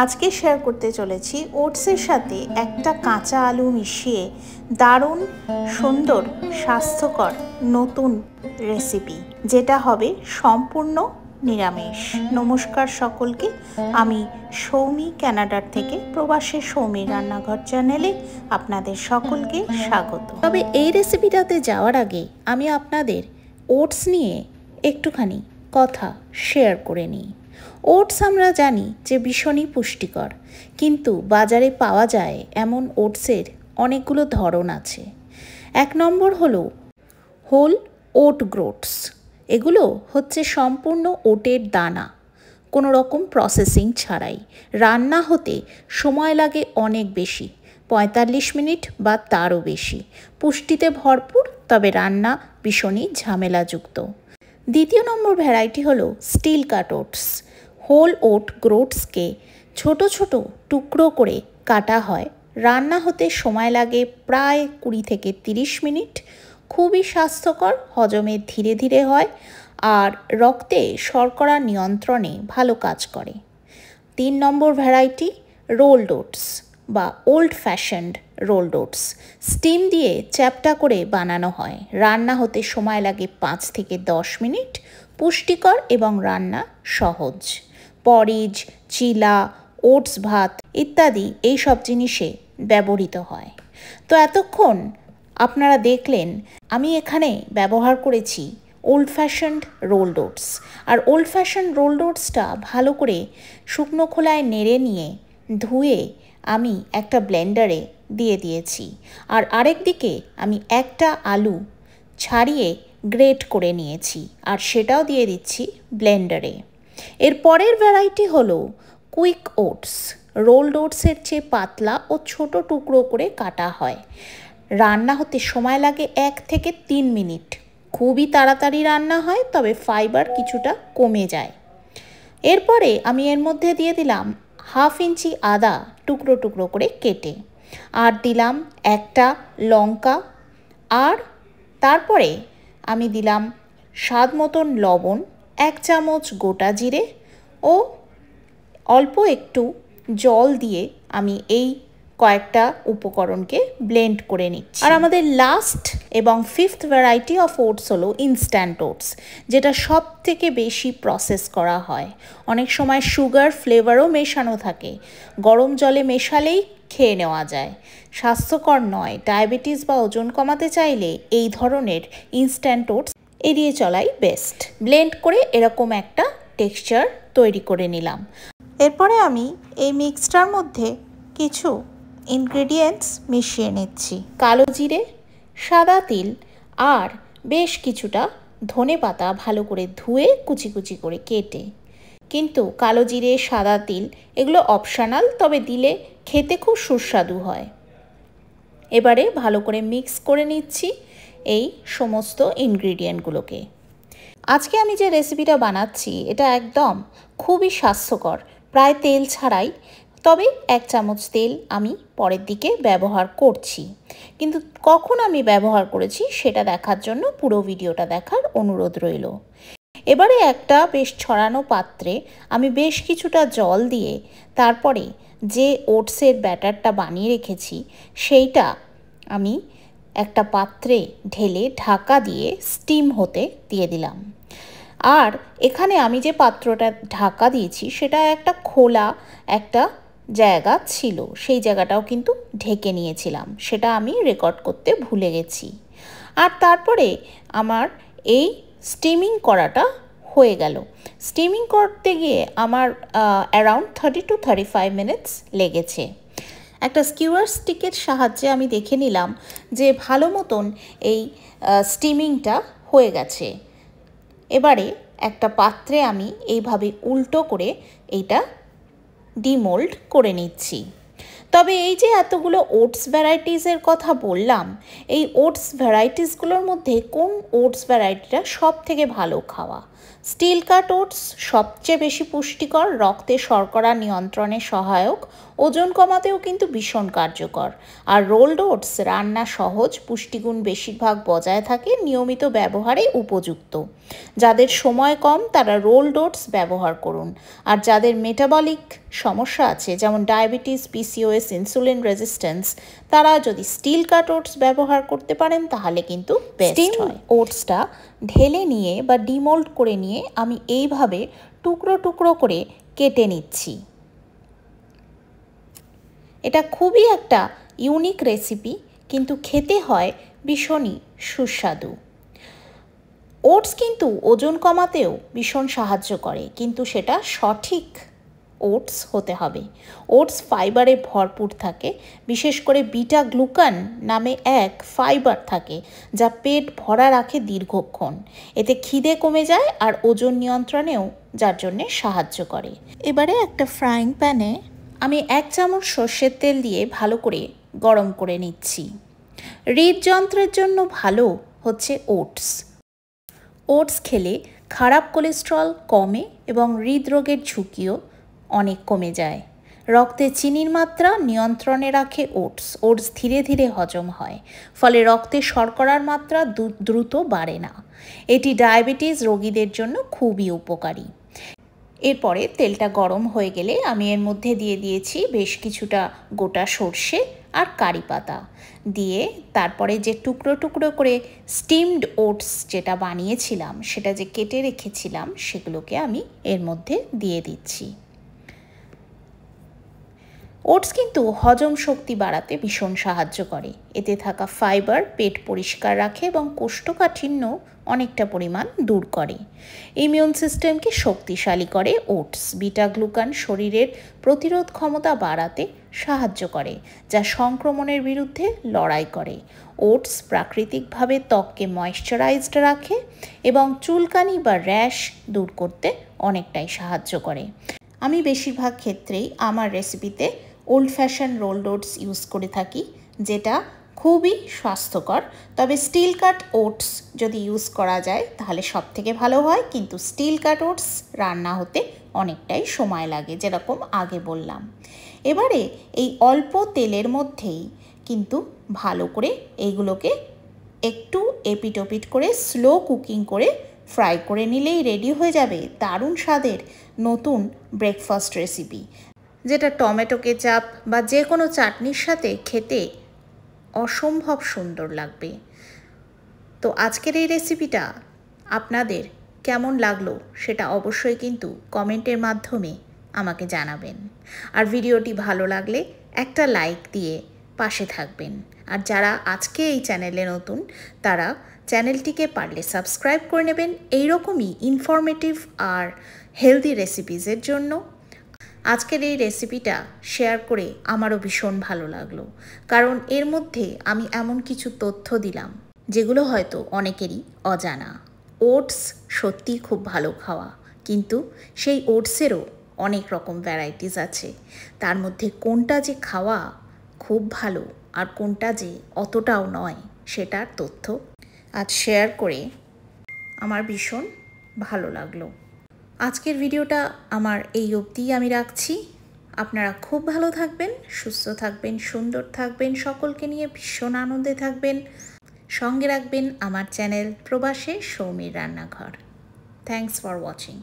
আজকে শেয়ার করতে চলেছি ওটসের সাথে একটা কাঁচা আলু মিশিয়ে দারুণ সুন্দর স্বাস্থ্যকর নতুন রেসিপি, যেটা হবে সম্পূর্ণ নিরামিষ। নমস্কার সকলকে, আমি সৌমি কানাডার থেকে, প্রবাসী সৌমির রান্নাঘর চ্যানেলে আপনাদের সকলকে স্বাগত। তবে এই রেসিপিটাতে যাওয়ার আগে আমি আপনাদের ওটস নিয়ে একটুখানি কথা শেয়ার করে নিই। ওটস আমরা জানি যে ভীষণই পুষ্টিকর, কিন্তু বাজারে পাওয়া যায় এমন ওটসের অনেকগুলো ধরন আছে। এক নম্বর হলো হোল ওট গ্রোটস। এগুলো হচ্ছে সম্পূর্ণ ওটের দানা, কোনো রকম প্রসেসিং ছাড়াই। রান্না হতে সময় লাগে অনেক বেশি, 45 মিনিট বা তারও বেশি। পুষ্টিতে ভরপুর, তবে রান্না ভীষণই ঝামেলাযুক্ত। দ্বিতীয় নম্বর ভ্যারাইটি হলো স্টিল কাট ওটস। হোল ওট গ্রোটসকে ছোট ছোট টুকরো করে কাটা হয়। রান্না হতে সময় লাগে প্রায় 20 থেকে 30 মিনিট। খুবই স্বাস্থ্যকর, হজমে ধীরে ধীরে হয় আর রক্তে শর্করা নিয়ন্ত্রণে ভালো কাজ করে। 3 নম্বর ভ্যারাইটি রোলড ওটস বা ওল্ড ফ্যাশনড রোলড ওটস। স্টিম দিয়ে চ্যাপ্টা করে বানানো হয়। রান্না হতে সময় লাগে 5 থেকে 10 মিনিট। পুষ্টিকর এবং রান্না সহজ। পরিজ, চিলা, ওটস ভাত ইত্যাদি এই সব জিনিসে ব্যবহৃত হয়। তো এতক্ষণ আপনারা দেখলেন আমি এখানে ব্যবহার করেছি ওল্ড ফ্যাশনড রোলড ওটস। আর ওল্ড ফ্যাশন রোলড ওটসটা ভালো করে শুকনো খোলায় নেড়ে নিয়ে ধুয়ে আমি একটা ব্লেন্ডারে দিয়ে দিয়েছি। আর আরেক দিকে আমি একটা আলু ছাড়িয়ে গ্রেট করে নিয়েছি, আর সেটাও দিয়ে দিচ্ছি ব্লেন্ডারে। এর পরের ভ্যারাইটি হলো কুইক ওটস। রোলড ওটসের চেয়ে পাতলা ও ছোট টুকরো করে কাটা হয়। রান্না হতে সময় লাগে 1 থেকে 3 মিনিট। খুবই তাড়াতাড়ি রান্না হয়, তবে ফাইবার কিছুটা কমে যায়। এরপরে আমি এর মধ্যে দিয়ে দিলাম 1/2 ইঞ্চি আদা টুকরো টুকরো করে কেটে, আর দিলাম একটা লঙ্কা, আর তারপরে আমি দিলাম স্বাদ মতন লবণ, 1 চামচ গোটা জিরে ও অল্প একটু জল দিয়ে আমি এই কয়েকটা উপকরণকে ব্লেন্ড করে নিচ্ছি। আর আমাদের লাস্ট এবং 5th ভ্যারাইটি অফ ওটস হলো ইনস্ট্যান্ট ওটস, যেটা সব থেকে বেশি প্রসেস করা হয়। অনেক সময় সুগার ফ্লেভারও মেশানো থাকে। গরম জলে মেশালেই খেয়ে নেওয়া যায়। স্বাস্থ্যকর নয়। ডায়াবেটিস বা ওজন কমাতে চাইলে এই ধরনের ইনস্ট্যান্ট ওটস এড়িয়ে চলাই বেস্ট। ব্লেন্ড করে এরকম একটা টেক্সচার তৈরি করে নিলাম। এরপরে আমি এই মিক্সটার মধ্যে কিছু ইনগ্রেডিয়েন্টস মিশিয়ে নিচ্ছি। কালো জিরে, সাদা তিল আর বেশ কিছুটা ধনে পাতা ভালো করে ধুয়ে কুচি কুচি করে কেটে। কিন্তু কালো জিরে, সাদা তিল এগুলো অপশনাল, তবে দিলে খেতে খুব সুস্বাদু হয়। এবারে ভালো করে মিক্স করে নিচ্ছি এই সমস্ত ইনগ্রেডিয়েন্টগুলোকে। আজকে আমি যে রেসিপিটা বানাচ্ছি এটা একদম খুবই স্বাস্থ্যকর, প্রায় তেল ছাড়াই। তবে 1 চামচ তেল আমি পরের দিকে ব্যবহার করছি, কিন্তু কখন আমি ব্যবহার করেছি সেটা দেখার জন্য পুরো ভিডিওটা দেখার অনুরোধ রইল। এবারে একটা বেশ ছড়ানো পাত্রে আমি বেশ কিছুটা জল দিয়ে তারপরে যে ওটসের ব্যাটারটা বানিয়ে রেখেছি সেইটা আমি একটা পাত্রে ঢেলে ঢাকা দিয়ে স্টিম হতে দিয়ে দিলাম। আর এখানে আমি যে পাত্রটা ঢাকা দিয়েছি সেটা একটা খোলা একটা জায়গা ছিল, সেই জায়গাটাও কিন্তু ঢেকে নিয়েছিলাম। সেটা আমি রেকর্ড করতে ভুলে গেছি। আর তারপরে আমার এই স্টিমিং করাটা হয়ে গেল। স্টিমিং করতে গিয়ে আমার অ্যারাউন্ড 30 to 35 মিনিটস লেগেছে। একটা স্কিউয়ার স্টিকের সাহায্যে আমি দেখে নিলাম যে ভালো মতন এই স্টিমিংটা হয়ে গেছে। এবারে একটা পাত্রে আমি এইভাবে উল্টো করে এইটা ডিমোল্ড করে নিচ্ছি। তবে এই যে এতগুলো ওটস ভ্যারাইটিসের কথা বললাম, এই ওটস ভ্যারাইটিসগুলোর মধ্যে কোন ওটস ভ্যারাইটিটা সব থেকে ভালো খাওয়া? স্টিল কাট ওটস সবচেয়ে বেশি পুষ্টিকর, রক্তে শর্করা নিয়ন্ত্রণে সহায়ক, ওজন কমাতেও কিন্তু ভীষণ কার্যকর। আর রোলড ওটস রান্না সহজ, পুষ্টিগুণ বেশিরভাগ বজায় থাকে, নিয়মিত ব্যবহারে উপযুক্ত। যাদের সময় কম তারা রোলড ওটস ব্যবহার করুন। আর যাদের মেটাবলিক সমস্যা আছে, যেমন ডায়াবেটিস, পিসিওএস, ইনসুলিন রেজিস্ট্যান্স, তারা যদি স্টিল কাট ওটস ব্যবহার করতে পারেন তাহলে কিন্তু বেস্ট হয়। ওটসটা ঢেলে নিয়ে বা ডিমোল্ড করে নিয়ে আমি এইভাবে টুকরো টুকরো করে কেটে নিচ্ছি। এটা খুবই একটা ইউনিক রেসিপি, কিন্তু খেতে হয় ভীষণই সুস্বাদু। ওটস কিন্তু ওজন কমাতেও ভীষণ সাহায্য করে, কিন্তু সেটা সঠিক ওটস হতে হবে। ওটস ফাইবারে ভরপুর থাকে, বিশেষ করে বিটা গ্লুকান নামে এক ফাইবার থাকে যা পেট ভরা রাখে দীর্ঘক্ষণ। এতে খিদে কমে যায় আর ওজন নিয়ন্ত্রণেও যার জন্যে সাহায্য করে। এবারে একটা ফ্রাইং প্যানে আমি 1 চামচ সর্ষের তেল দিয়ে ভালো করে গরম করে নিচ্ছি। হৃদযন্ত্রের জন্য ভালো হচ্ছে ওটস। ওটস খেলে খারাপ কোলেস্ট্রল কমে এবং হৃদরোগের ঝুঁকিও অনেক কমে যায়। রক্তে চিনির মাত্রা নিয়ন্ত্রণে রাখে ওটস। ওটস ধীরে ধীরে হজম হয়, ফলে রক্তে শর্করার মাত্রা দ্রুত বাড়ে না। এটি ডায়াবেটিস রোগীদের জন্য খুবই উপকারী। এরপরে তেলটা গরম হয়ে গেলে আমি এর মধ্যে দিয়ে দিয়েছি বেশ কিছুটা গোটা সর্ষে আর কারি পাতা দিয়ে, তারপরে যে টুকরো টুকরো করে স্টিমড ওটস যেটা বানিয়েছিলাম, সেটা যে কেটে রেখেছিলাম, সেগুলোকে আমি এর মধ্যে দিয়ে দিচ্ছি। ওটস কিন্তু হজম শক্তি বাড়াতে ভীষণ সাহায্য করে। এতে থাকা ফাইবার পেট পরিষ্কার রাখে এবং কোষ্ঠকাঠিন্য অনেকটা পরিমাণ দূর করে। ইমিউন সিস্টেমকে শক্তিশালী করে ওটস। বিটা গ্লুকান শরীরের প্রতিরোধ ক্ষমতা বাড়াতে সাহায্য করে, যা সংক্রমণের বিরুদ্ধে লড়াই করে। ওটস প্রাকৃতিকভাবে ত্বককে ময়েশ্চারাইজড রাখে এবং চুলকানি বা র্যাশ দূর করতে অনেকটাই সাহায্য করে। আমি বেশিরভাগ ক্ষেত্রেই আমার রেসিপিতে old fashion rolled oats use করে থাকি, যেটা খুবই স্বাস্থ্যকর। তবে স্টিল কাট ওটস যদি ইউজ করা যায় তাহলে সব থেকে ভালো হয়, কিন্তু স্টিল কাট ওটস রান্না হতে অনেকটাই সময় লাগে, যেরকম আগে বললাম। এবারে এই অল্প তেলের মধ্যেই কিন্তু ভালো করে এইগুলোকে একটু এপিট ওপিট করে স্লো কুকিং করে ফ্রাই করে নিলেই রেডি হয়ে যাবে দারুণ স্বাদের নতুন ব্রেকফাস্ট রেসিপি, যেটা টমেটো কেচাপ বা যে কোনো চাটনির সাথে খেতে অসম্ভব সুন্দর লাগবে। তো আজকের এই রেসিপিটা আপনাদের কেমন লাগলো সেটা অবশ্যই কিন্তু কমেন্টের মাধ্যমে আমাকে জানাবেন। আর ভিডিওটি ভালো লাগলে একটা লাইক দিয়ে পাশে থাকবেন। আর যারা আজকে এই চ্যানেলে নতুন, তারা চ্যানেলটিকে পারলে সাবস্ক্রাইব করে নেবেন এইরকমই ইনফরমেটিভ আর হেলদি রেসিপিসের জন্য। আজকের এই রেসিপিটা শেয়ার করে আমারও ভীষণ ভালো লাগলো, কারণ এর মধ্যে আমি এমন কিছু তথ্য দিলাম যেগুলো হয়তো অনেকেরই অজানা। ওটস সত্যিই খুব ভালো খাওয়া, কিন্তু সেই ওটসেরও অনেক রকম ভ্যারাইটিস আছে। তার মধ্যে কোনটা যে খাওয়া খুব ভালো আর কোনটা যে অতটাও নয়, সেটার তথ্য আজ শেয়ার করে আমার ভীষণ ভালো লাগলো। আজকের ভিডিওটা আমার এই অবধিই আমি রাখছি। আপনারা খুব ভালো থাকবেন, সুস্থ থাকবেন, সুন্দর থাকবেন, সকলকে নিয়ে ভীষণ আনন্দে থাকবেন। সঙ্গে রাখবেন আমার চ্যানেল প্রবাসে সৌমির রান্নাঘর। Thanks for watching.